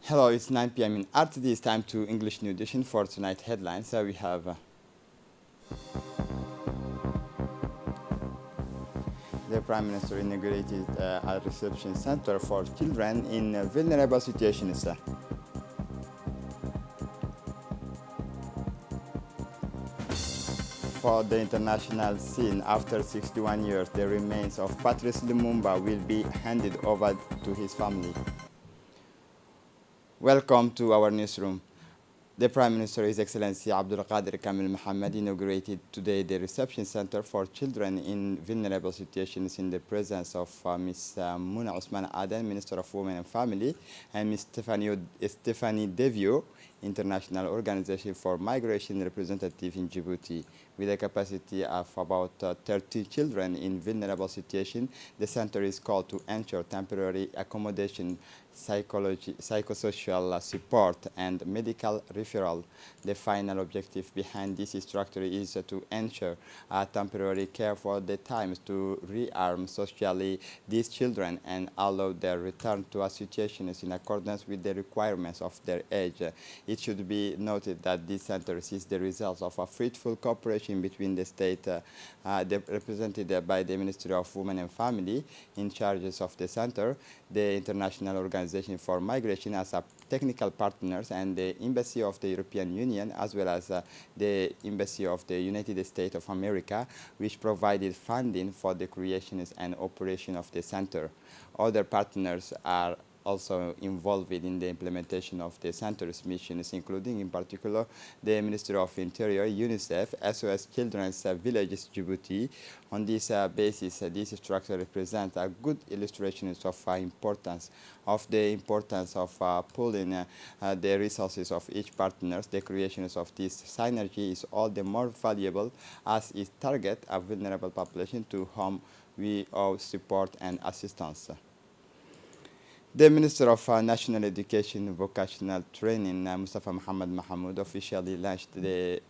Hello, it's 9 p.m. in RTD. It's time to English New Edition for tonight headlines. We have the Prime Minister inaugurated a reception center for children in vulnerable situations. For the international scene, after 61 years, the remains of Patrice Lumumba will be handed over to his family. Welcome to our newsroom. The Prime Minister, His Excellency Abdul Qadir Kamil Mohammed, inaugurated today the reception center for children in vulnerable situations in the presence of Ms. Muna Osman Aden, Minister of Women and Family, and Ms. Stephanie Devio, International Organization for Migration representative in Djibouti. With a capacity of about 30 children in vulnerable situations, the center is called to ensure temporary accommodation, psychosocial support, and medical referral. The final objective behind this structure is to ensure temporary care for the times to rearm socially these children and allow their return to a situation in accordance with the requirements of their age. It should be noted that this center is the result of a fruitful cooperation between the state represented by the Ministry of Women and Family in charges of the center, the International Organization for Migration as a technical partners, and the Embassy of the European Union, as well as the Embassy of the United States of America, which provided funding for the creation and operation of the center. Other partners are also involved in the implementation of the center's missions, including in particular the Ministry of Interior, UNICEF, SOS Children's Villages Djibouti. On this basis, this structure represents a good illustration of the importance of pooling the resources of each partner. The creation of this synergy is all the more valuable as it targets a vulnerable population to whom we owe support and assistance. The Minister of National Education and Vocational Training, Mustafa Muhammad Mahmoud, officially launched the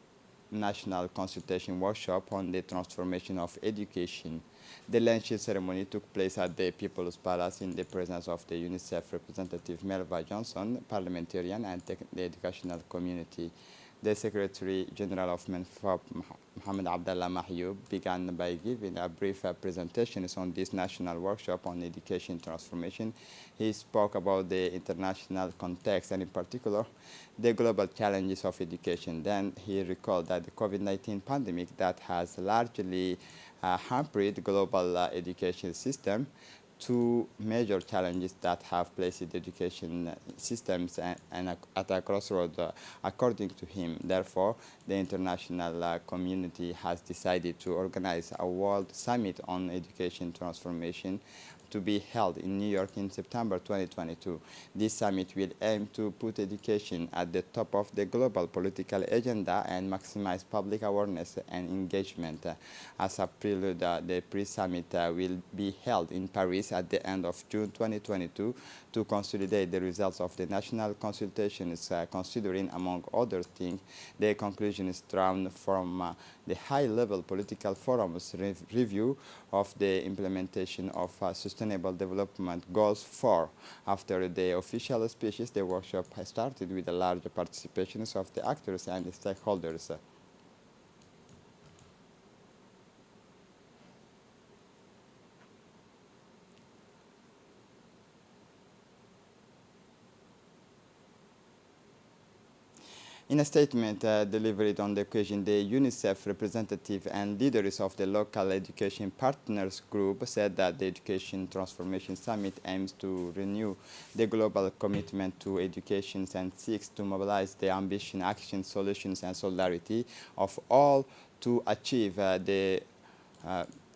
National Consultation Workshop on the Transformation of Education. The launching ceremony took place at the People's Palace in the presence of the UNICEF representative Melva Johnson, parliamentarian, and the educational community. The Secretary General of MENFAP, Mohamed Abdallah Mahyoub, began by giving a brief presentation on this national workshop on education transformation. He spoke about the international context and in particular the global challenges of education. Then he recalled that the COVID-19 pandemic that has largely hampered the global education system, two major challenges that have placed the education systems and at a crossroad, according to him. Therefore, the international community has decided to organize a World Summit on Education Transformation to be held in New York in September 2022. This summit will aim to put education at the top of the global political agenda and maximize public awareness and engagement. As a prelude, the pre-summit will be held in Paris at the end of June 2022 to consolidate the results of the national consultations, considering, among other things, the conclusions drawn from the high-level political forum's review of the implementation of Sustainable Development Goals 4. After the official speeches, the workshop has started with a large participation of the actors and the stakeholders. In a statement delivered on the occasion, the UNICEF representative and leaders of the local education partners group said that the Education Transformation Summit aims to renew the global commitment to education and seeks to mobilize the ambition, action, solutions, and solidarity of all to achieve the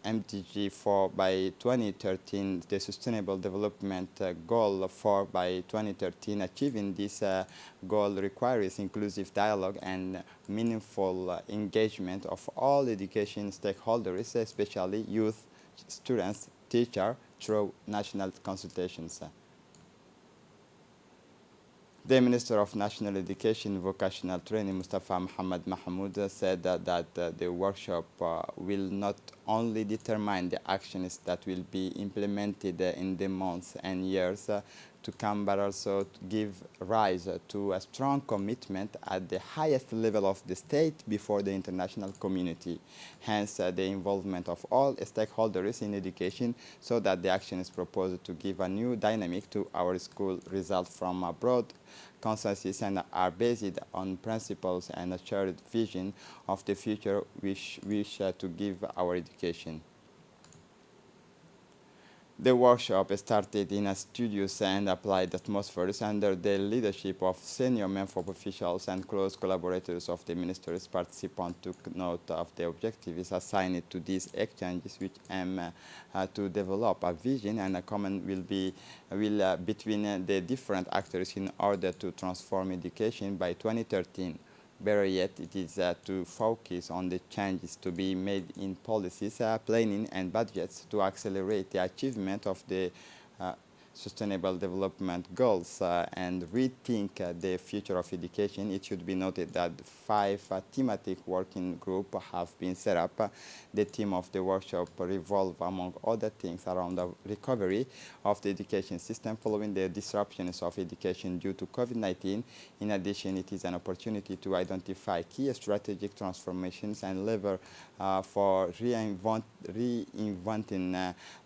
MDG 4 by 2013, the Sustainable Development Goal 4 by 2013. Achieving this goal requires inclusive dialogue and meaningful engagement of all education stakeholders, especially youth, students, teachers, through national consultations. The Minister of National Education and Vocational Training, Mustafa Muhammad Mahmoud, said that the workshop will not only determine the actions that will be implemented in the months and years to come, but also to give rise to a strong commitment at the highest level of the state before the international community. Hence, the involvement of all stakeholders in education, so that the action is proposed to give a new dynamic to our school result from a broad consensus and are based on principles and a shared vision of the future which wish to give our education. The workshop started in a studious and applied atmosphere under the leadership of senior MENFOP officials and close collaborators of the ministries. Participants took note of the objectives assigned to these exchanges, which aim to develop a vision and a common will between the different actors in order to transform education by 2013. Better yet, it is to focus on the changes to be made in policies, planning, and budgets to accelerate the achievement of the Sustainable Development Goals and rethink the future of education. It should be noted that 5 thematic working groups have been set up. The theme of the workshop revolve, among other things, around the recovery of the education system following the disruptions of education due to COVID-19. In addition, it is an opportunity to identify key strategic transformations and lever for reinventing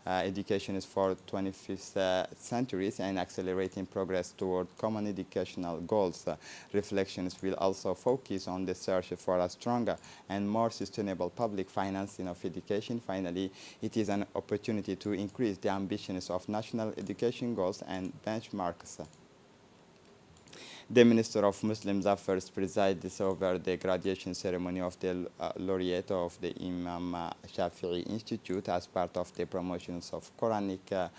education for 25th centuries and accelerating progress toward common educational goals. Reflections will also focus on the search for a stronger and more sustainable public financing of education. Finally, it is an opportunity to increase the ambitions of national education goals and benchmarks. The Minister of Muslim Affairs presides over the graduation ceremony of the laureate of the Imam Shafi'i Institute as part of the promotions of Quranic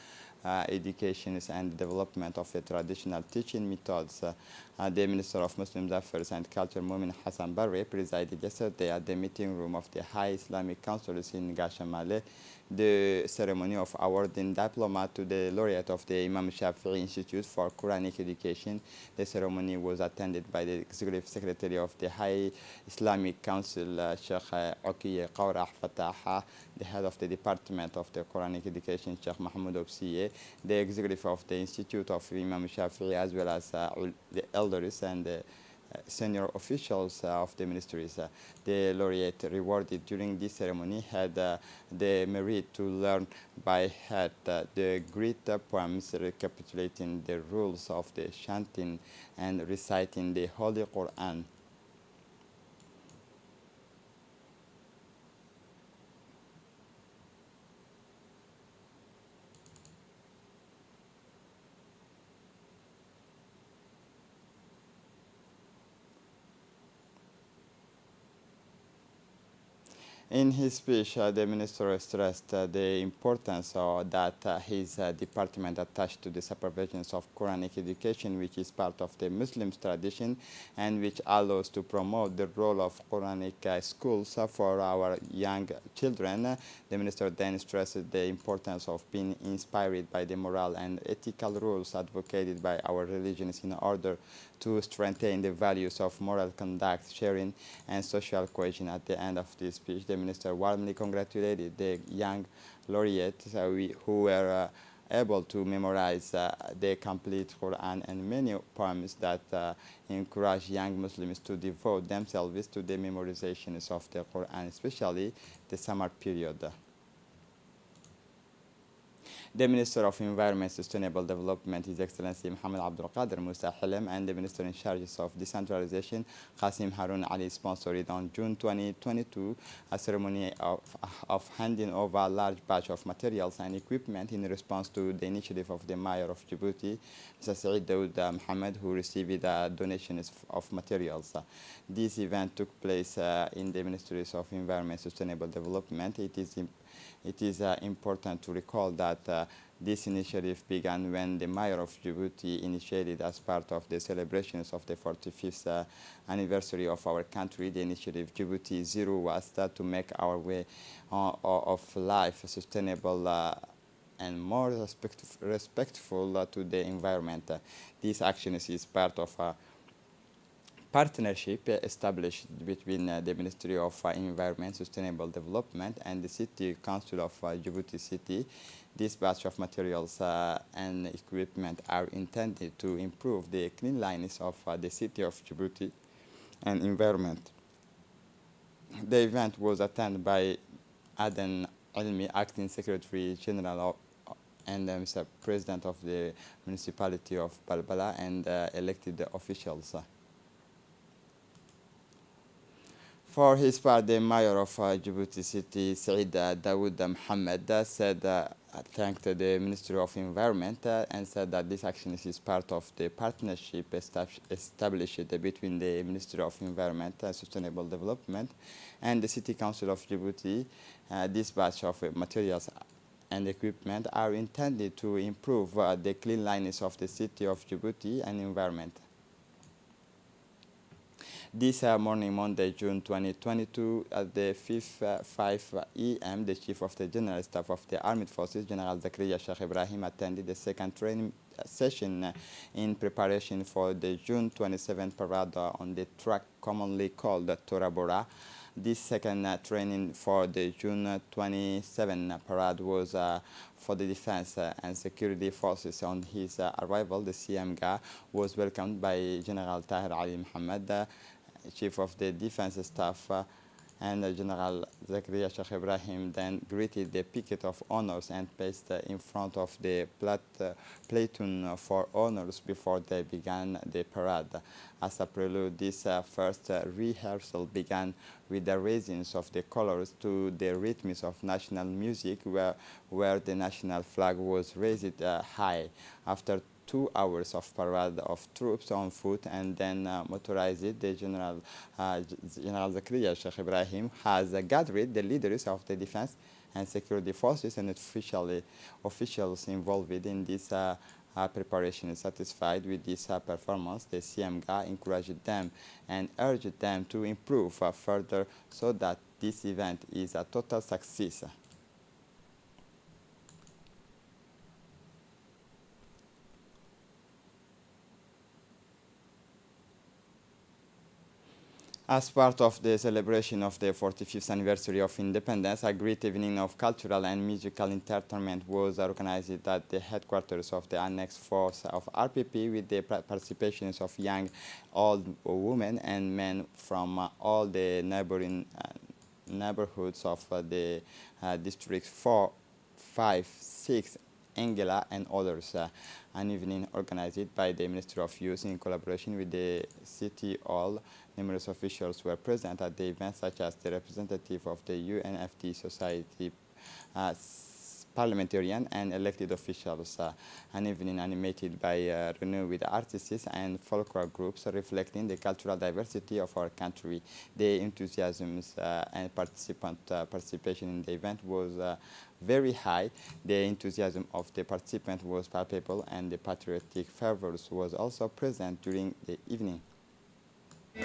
education and development of the traditional teaching methods. The Minister of Muslim Affairs and Culture, Mumin Hassan Barre, presided yesterday at the meeting room of the High Islamic Councils in Gashamale the ceremony of awarding diploma to the laureate of the Imam Shafi'i Institute for Quranic Education. The ceremony was attended by the Executive Secretary of the High Islamic Council, Sheikh Okiye Qawrah Fatah, the head of the Department of the Quranic Education, Sheikh Mahmoud Obsiye, the executive of the Institute of Imam Shafi'i, as well as the elders and the senior officials of the ministries. The laureate rewarded during this ceremony had the merit to learn by heart the great poems recapitulating the rules of the chanting and reciting the Holy Quran. In his speech, the minister stressed the importance that his department attached to the supervision of Quranic education, which is part of the Muslim tradition and which allows to promote the role of Quranic schools for our young children. The minister then stressed the importance of being inspired by the moral and ethical rules advocated by our religions in order to strengthen the values of moral conduct, sharing, and social cohesion. At the end of this speech, the minister warmly congratulated the young laureates who were able to memorize the complete Quran and many poems that encourage young Muslims to devote themselves to the memorizations of the Quran, especially the summer period. The Minister of Environment, Sustainable Development, His Excellency Mohammed Abdul Qadir Musa Hilem, and the Minister in charge of Decentralization, Qasim Harun Ali, sponsored on June 2022 a ceremony of handing over a large batch of materials and equipment in response to the initiative of the Mayor of Djibouti, Mr. Saeed Daoud Mohammed, who received donations of materials. This event took place in the Ministries of Environment, Sustainable Development. It is important to recall that this initiative began when the Mayor of Djibouti initiated, as part of the celebrations of the 45th anniversary of our country, the initiative Djibouti Zero Waste, to make our way of life sustainable and more respectful to the environment. This action is part of a partnership established between the Ministry of Environment, Sustainable Development and the City Council of Djibouti City. This batch of materials and equipment are intended to improve the cleanliness of the city of Djibouti and environment. The event was attended by Aden Almi, Acting Secretary General and Mr. President of the Municipality of Balbala and elected officials. For his part, the mayor of Djibouti City, Said Dawood Mohammed, thanked the Ministry of Environment and said that this action is part of the partnership established between the Ministry of Environment and Sustainable Development and the City Council of Djibouti. This batch of materials and equipment are intended to improve the cleanliness of the city of Djibouti and environment. This morning, Monday, June 2022, at the 5 a.m., the Chief of the General Staff of the Armed Forces, General Zakaria Sheikh Ibrahim, attended the second training session in preparation for the June 27 parade on the track commonly called Tora Bora. This second training for the June 27 parade was for the defense and security forces. On his arrival, the CMGA was welcomed by General Tahir Ali Mohammed, Chief of the Defense Staff, and General Zakaria Sheikh Ibrahim then greeted the picket of honors and paced in front of the platoon for honors before they began the parade. As a prelude, this first rehearsal began with the raising of the colors to the rhythms of national music, where the national flag was raised high. After 2 hours of parade of troops on foot and then motorized, the General Zakaria Sheikh Ibrahim has gathered the leaders of the defense and security forces and officials involved in this preparation. Satisfied with this performance, the CMGA encouraged them and urged them to improve further so that this event is a total success. As part of the celebration of the 45th anniversary of independence, a great evening of cultural and musical entertainment was organized at the headquarters of the Annex Force of RPP with the participation of young, old women and men from all the neighborhoods of the districts 4, 5, 6, Angela and others. An evening organized by the Ministry of Youth in collaboration with the City Hall. Numerous officials were present at the event, such as the representative of the UNFD Society, parliamentarian and elected officials. An evening animated by renewed artists and folklore groups reflecting the cultural diversity of our country. The enthusiasm and participation in the event was very high. The enthusiasm of the participants was palpable and the patriotic fervor was also present during the evening. Au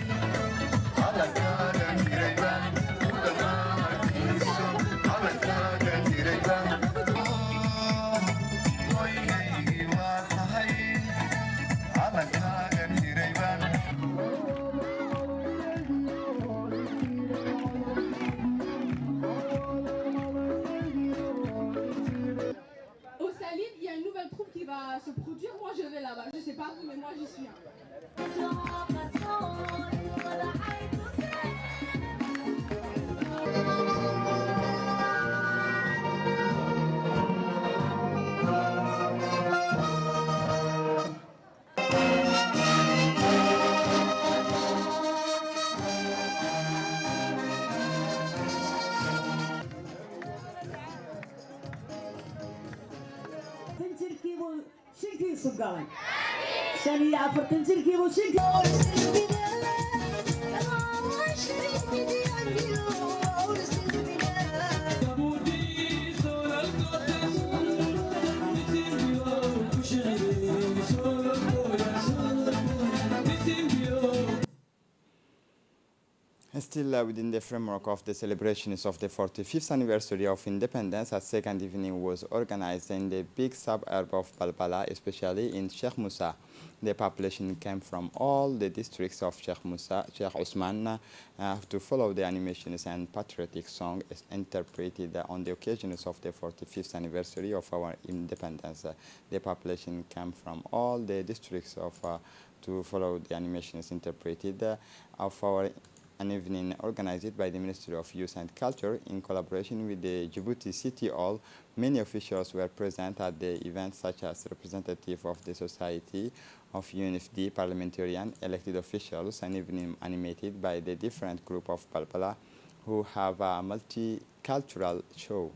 Salid, il y a une nouvelle troupe qui va se produire. Moi, je vais là-bas. Je sais pas vous, mais moi, j'y suis. Still within the framework of the celebrations of the 45th anniversary of independence, a second evening was organized in the big suburb of Balbala, especially in Sheikh Musa. The population came from all the districts of Sheikh Musa, Sheikh Osman, to follow the animations and patriotic songs interpreted on the occasions of the 45th anniversary of our independence. The population came from all the districts of to follow the animations interpreted of our an evening organized by the Ministry of Youth and Culture in collaboration with the Djibouti City Hall. Many officials were present at the event, such as representatives of the Society of UNFD, parliamentarian, elected officials, an evening animated by the different group of Balbala who have a multicultural show.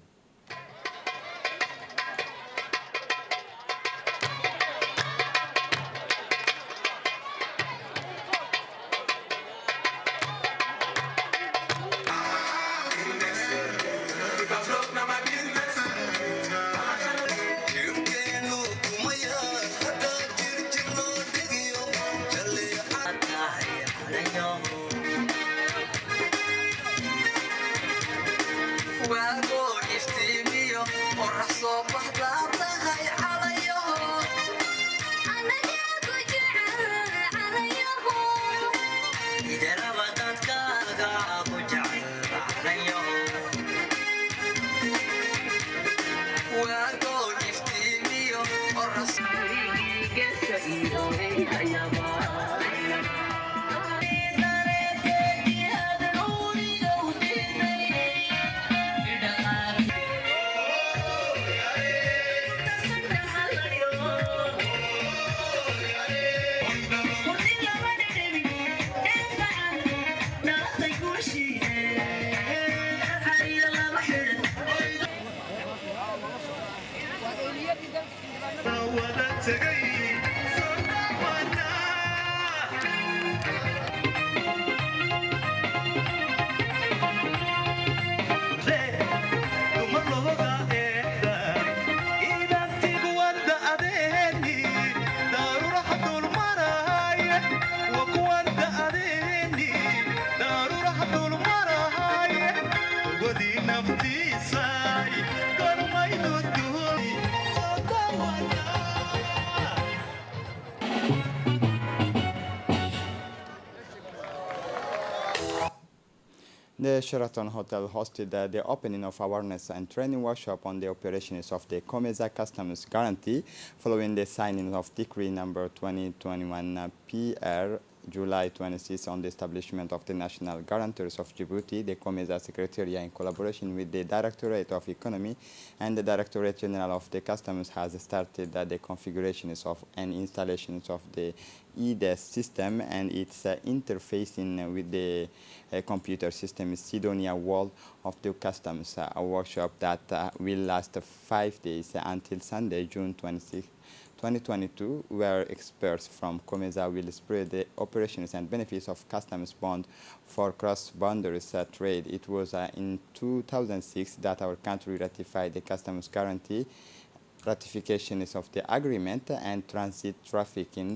The Sheraton Hotel hosted the opening of awareness and training workshop on the operations of the COMESA Customs Guarantee following the signing of Decree number 2021 PR July 26 on the establishment of the National Guarantors of Djibouti. The COMESA Secretariat, in collaboration with the Directorate of Economy and the Directorate General of the Customs, has started the configurations of and installations of the EDES system and its interfacing with the computer system Sidonia Wall of the Customs, a workshop that will last 5 days until Sunday, June 26, 2022, where experts from COMESA will spread the operations and benefits of customs bond for cross-boundaries trade. It was in 2006 that our country ratified the customs guarantee. Ratification is of the agreement and transit trafficking,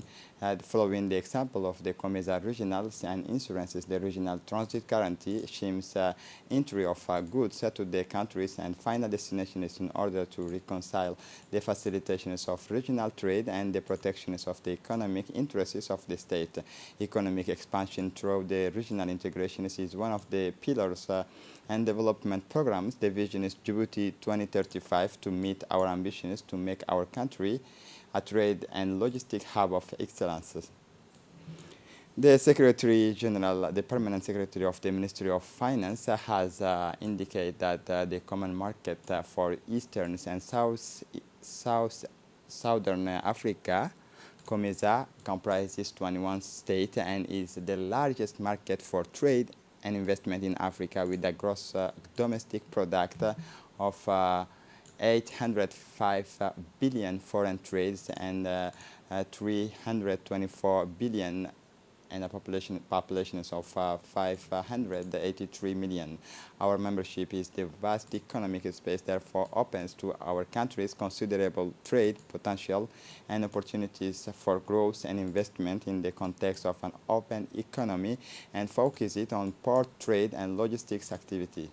following the example of the COMESA regionals and insurances. The regional transit guarantee schemes entry of goods to the countries and final destinations in order to reconcile the facilitations of regional trade and the protections of the economic interests of the state. Economic expansion through the regional integrations is one of the pillars and development programs. The vision is Djibouti 2035 to meet our ambitions to make our country a trade and logistic hub of excellence. The Secretary General, the Permanent Secretary of the Ministry of Finance, has indicated that the common market for Eastern and Southern Africa, COMESA, comprises 21 states and is the largest market for trade and investment in Africa, with a gross domestic product of 805 billion foreign trades and 324 billion and a population of 583 million. Our membership is the vast economic space, therefore opens to our countries considerable trade potential and opportunities for growth and investment in the context of an open economy, and focus it on port trade and logistics activity.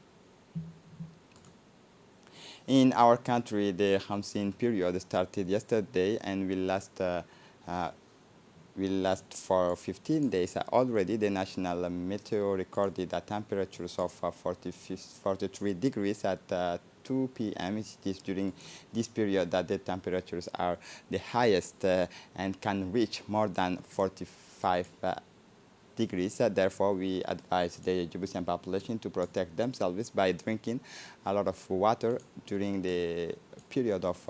In our country, the Khamsin period started yesterday and uh, will last for 15 days. Already, the national meteo recorded temperatures of 43 degrees at 2 p.m. It is during this period that the temperatures are the highest and can reach more than 45 degrees. Therefore, we advise the Djiboutian population to protect themselves by drinking a lot of water during the period of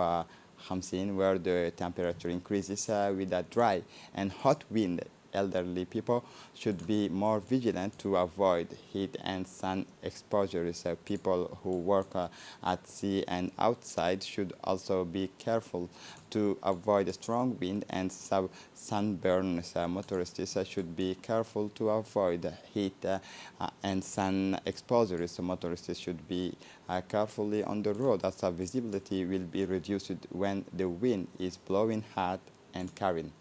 Khamsin, where the temperature increases with a dry and hot wind. Elderly people should be more vigilant to avoid heat and sun exposures. People who work at sea and outside should also be careful to avoid strong wind and sunburns. Motorists should be careful to avoid heat and sun exposures. Motorists should be carefully on the road, as visibility will be reduced when the wind is blowing hard and carrying.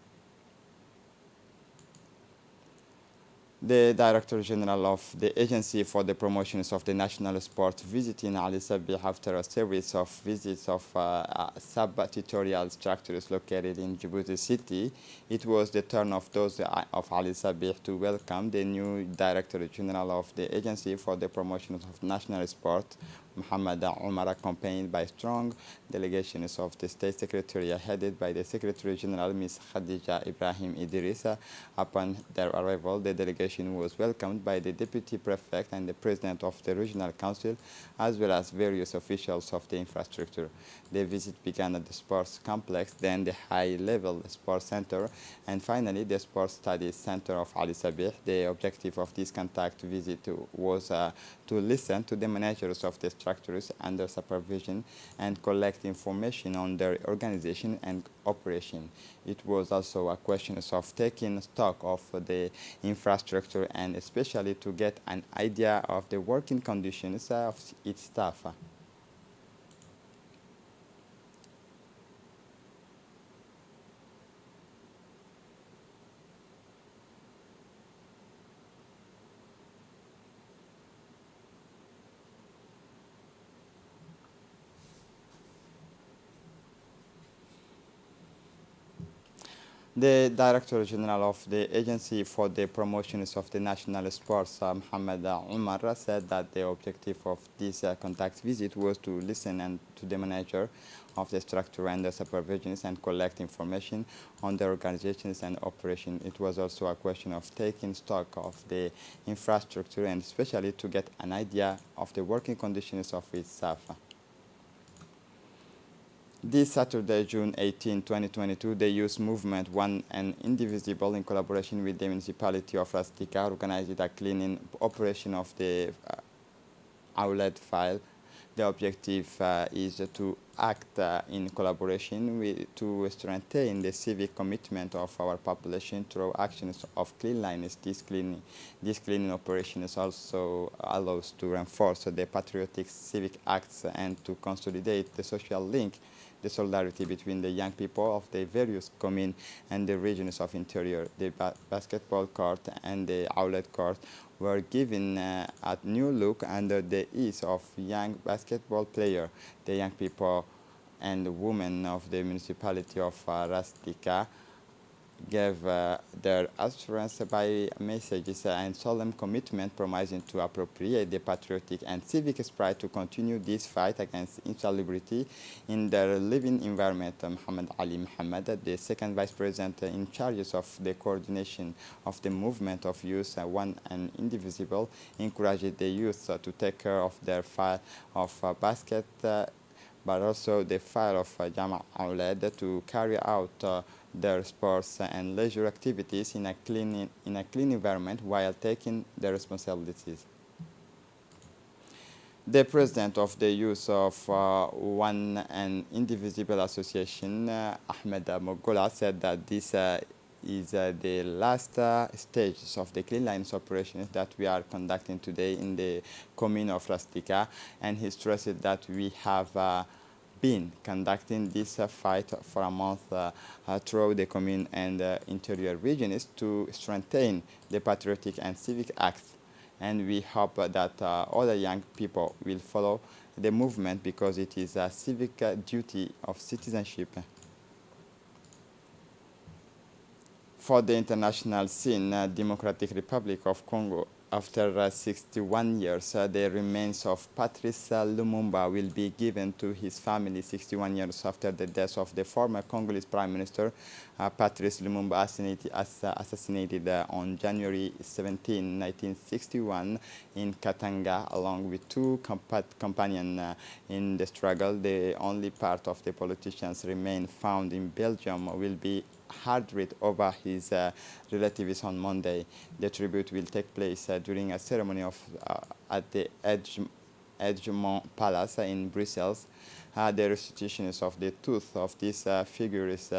The Director General of the Agency for the Promotions of the National Sport visiting Ali Sabih after a series of visits of sub-tutorial structures located in Djibouti City. It was the turn of those of Ali Sabih to welcome the new Director General of the Agency for the Promotions of National Sport, Mohamed Omar, accompanied by strong delegations of the State Secretariat headed by the Secretary General Ms. Khadija Ibrahim Idrissa. Upon their arrival, the delegation was welcomed by the Deputy Prefect and the President of the Regional Council, as well as various officials of the infrastructure. The visit began at the Sports Complex, then the High-Level Sports Center, and finally the Sports Studies Center of Ali Sabih. The objective of this contact visit was to listen to the managers of the structures under supervision and collect information on their organization and operation. It was also a question of taking stock of the infrastructure and especially to get an idea of the working conditions of its staff. The Director General of the Agency for the Promotions of the National Sports, Mohamed Omar, said that the objective of this contact visit was to listen and to the manager of the structure and the supervisions and collect information on the organizations and operation. It was also a question of taking stock of the infrastructure and especially to get an idea of the working conditions of its staff. This Saturday, June 18, 2022, the Youth Movement One and Indivisible, in collaboration with the municipality of Rastika, organized a cleaning operation of the outlet file. The objective is to act in collaboration to strengthen the civic commitment of our population through actions of cleanliness. This cleaning operation also allows to reinforce the patriotic civic acts and to consolidate the social link, the solidarity between the young people of the various communes and the regions of interior. The basketball court and the outlet court were given a new look under the ease of young basketball players. The young people and women of the municipality of Rastika gave their assurance by messages and solemn commitment promising to appropriate the patriotic and civic spirit to continue this fight against insalubrity in their living environment. Muhammad Ali Muhammad, the second vice president in charge of the coordination of the movement of youth, one and indivisible, encouraged the youth to take care of their fire of basket, but also the fire of Jama' Aulad to carry out their sports and leisure activities in a clean environment while taking their responsibilities. The president of the Youth of One and Indivisible Association, Ahmed Mogola, said that this is the last stages of the clean lines operations that we are conducting today in the commune of Rastica, and he stressed that we have been conducting this fight for a month throughout the commune and interior regions to strengthen the patriotic and civic acts. And we hope that other young people will follow the movement because it is a civic duty of citizenship. For the international scene, Democratic Republic of Congo, after 61 years, the remains of Patrice Lumumba will be given to his family 61 years after the death of the former Congolese Prime Minister Patrice Lumumba, assassinated on January 17, 1961 in Katanga, along with two companions in the struggle. The only part of the politician's remain found in Belgium will be hard hit over his relatives on Monday. The tribute will take place during a ceremony at the Edgemont Palace in Brussels. The restitution of the tooth of these figures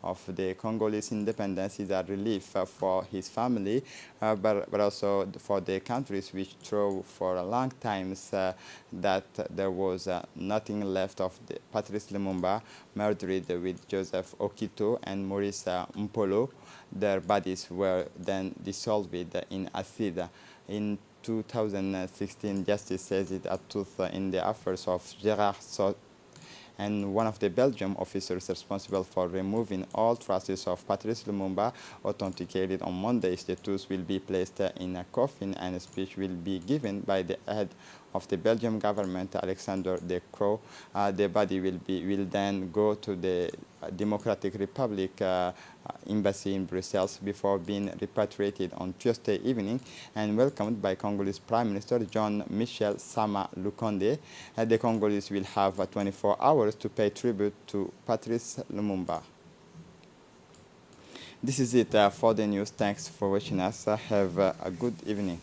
of the Congolese independence is a relief for his family, but also for the countries which thought for a long time that there was nothing left of the Patrice Lumumba, murdered with Joseph Okito and Maurice Mpolo. Their bodies were then dissolved in acid. In 2016, justice says it a tooth in the affairs of Gérard Sot, and one of the Belgian officers responsible for removing all traces of Patrice Lumumba authenticated on Mondays. The tooth will be placed in a coffin and a speech will be given by the head of the Belgian government, Alexander De Croo. The body will then go to the Democratic Republic embassy in Brussels before being repatriated on Tuesday evening and welcomed by Congolese Prime Minister John Michel Sama Lukonde. The Congolese will have 24 hours to pay tribute to Patrice Lumumba. This is it for the news. Thanks for watching us. Have a good evening.